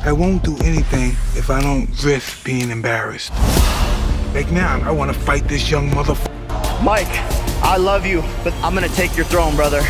I won't do anything if I don't risk being embarrassed. Like now, I want to fight this young motherfucker. Mike, I love you, but I'm gonna take your throne, brother.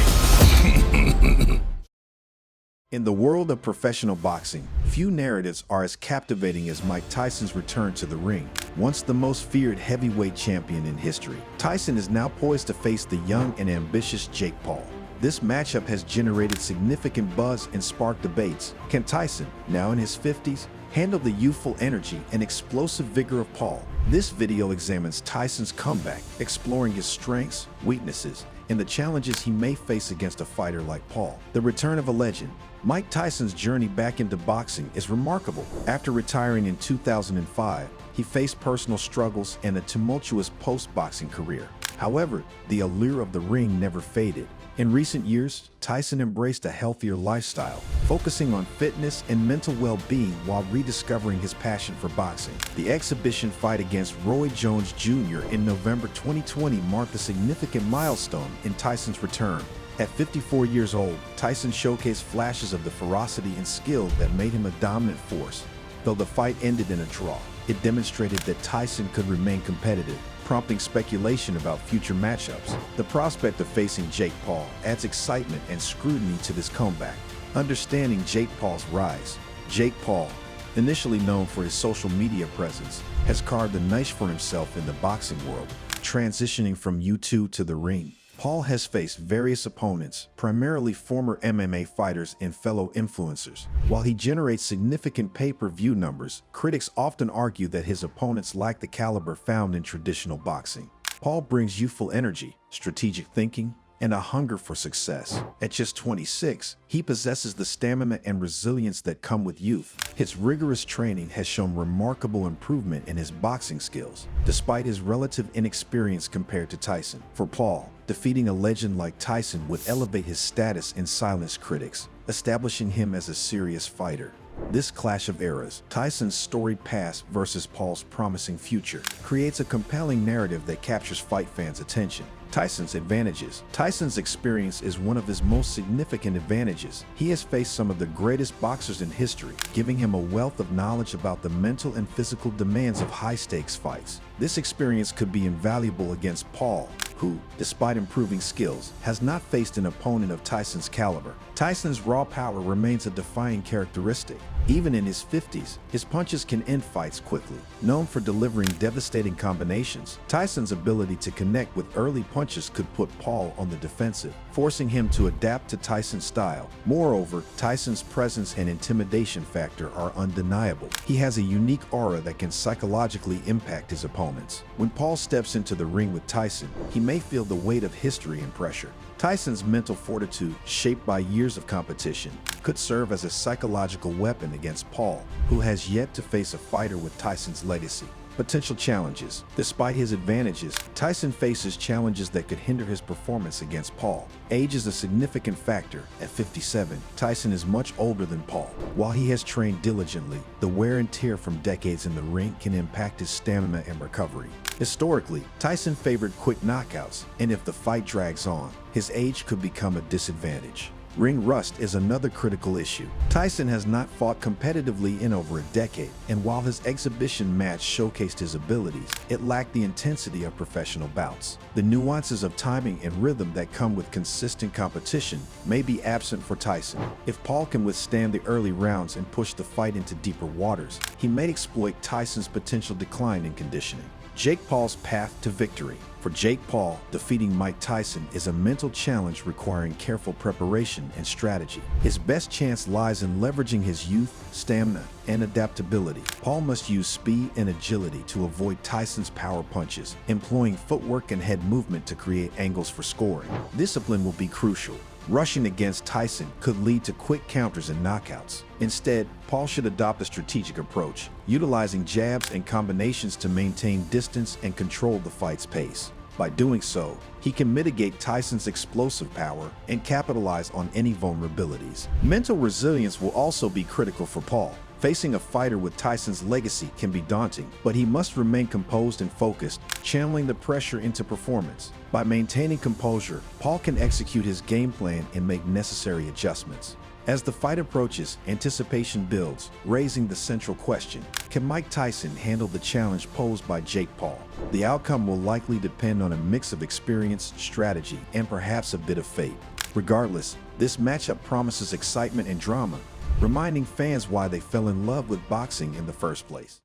In the world of professional boxing, few narratives are as captivating as Mike Tyson's return to the ring. Once the most feared heavyweight champion in history, Tyson is now poised to face the young and ambitious Jake Paul. This matchup has generated significant buzz and sparked debates. Can Tyson, now in his 50s, handle the youthful energy and explosive vigor of Paul? This video examines Tyson's comeback, exploring his strengths, weaknesses, and the challenges he may face against a fighter like Paul. The return of a legend. Mike Tyson's journey back into boxing is remarkable. After retiring in 2005, he faced personal struggles and a tumultuous post-boxing career. However, the allure of the ring never faded. In recent years, Tyson embraced a healthier lifestyle, focusing on fitness and mental well-being while rediscovering his passion for boxing. The exhibition fight against Roy Jones Jr. in November 2020 marked a significant milestone in Tyson's return. At 54 years old, Tyson showcased flashes of the ferocity and skill that made him a dominant force. Though the fight ended in a draw, it demonstrated that Tyson could remain competitive, prompting speculation about future matchups. The prospect of facing Jake Paul adds excitement and scrutiny to this comeback. Understanding Jake Paul's rise. Jake Paul, initially known for his social media presence, has carved a niche for himself in the boxing world, transitioning from YouTube to the ring. Paul has faced various opponents, primarily former MMA fighters and fellow influencers. While he generates significant pay-per-view numbers, critics often argue that his opponents lack the caliber found in traditional boxing. Paul brings youthful energy, strategic thinking, and a hunger for success. At just 26, he possesses the stamina and resilience that come with youth. His rigorous training has shown remarkable improvement in his boxing skills, despite his relative inexperience compared to Tyson. For Paul, defeating a legend like Tyson would elevate his status and silence critics, establishing him as a serious fighter. This clash of eras, Tyson's storied past versus Paul's promising future, creates a compelling narrative that captures fight fans' attention. Tyson's advantages. Tyson's experience is one of his most significant advantages. He has faced some of the greatest boxers in history, giving him a wealth of knowledge about the mental and physical demands of high-stakes fights. This experience could be invaluable against Paul, who, despite improving skills, has not faced an opponent of Tyson's caliber. Tyson's raw power remains a defining characteristic. Even in his 50s, his punches can end fights quickly. Known for delivering devastating combinations, Tyson's ability to connect with early punches could put Paul on the defensive, forcing him to adapt to Tyson's style. Moreover, Tyson's presence and intimidation factor are undeniable. He has a unique aura that can psychologically impact his opponents. When Paul steps into the ring with Tyson, he may feel the weight of history and pressure. Tyson's mental fortitude, shaped by years of competition, could serve as a psychological weapon against Paul, who has yet to face a fighter with Tyson's legacy. Potential challenges. Despite his advantages, Tyson faces challenges that could hinder his performance against Paul. Age is a significant factor. At 57, Tyson is much older than Paul. While he has trained diligently, the wear and tear from decades in the ring can impact his stamina and recovery. Historically, Tyson favored quick knockouts, and if the fight drags on, his age could become a disadvantage. Ring rust is another critical issue. Tyson has not fought competitively in over a decade, and while his exhibition match showcased his abilities, it lacked the intensity of professional bouts. The nuances of timing and rhythm that come with consistent competition may be absent for Tyson. If Paul can withstand the early rounds and push the fight into deeper waters, he may exploit Tyson's potential decline in conditioning. Jake Paul's path to victory. For Jake Paul, defeating Mike Tyson is a mental challenge requiring careful preparation and strategy. His best chance lies in leveraging his youth, stamina, and adaptability. Paul must use speed and agility to avoid Tyson's power punches, employing footwork and head movement to create angles for scoring. Discipline will be crucial. Rushing against Tyson could lead to quick counters and knockouts. Instead, Paul should adopt a strategic approach, utilizing jabs and combinations to maintain distance and control the fight's pace. By doing so, he can mitigate Tyson's explosive power and capitalize on any vulnerabilities. Mental resilience will also be critical for Paul. Facing a fighter with Tyson's legacy can be daunting, but he must remain composed and focused, channeling the pressure into performance. By maintaining composure, Paul can execute his game plan and make necessary adjustments. As the fight approaches, anticipation builds, raising the central question: can Mike Tyson handle the challenge posed by Jake Paul? The outcome will likely depend on a mix of experience, strategy, and perhaps a bit of fate. Regardless, this matchup promises excitement and drama, reminding fans why they fell in love with boxing in the first place.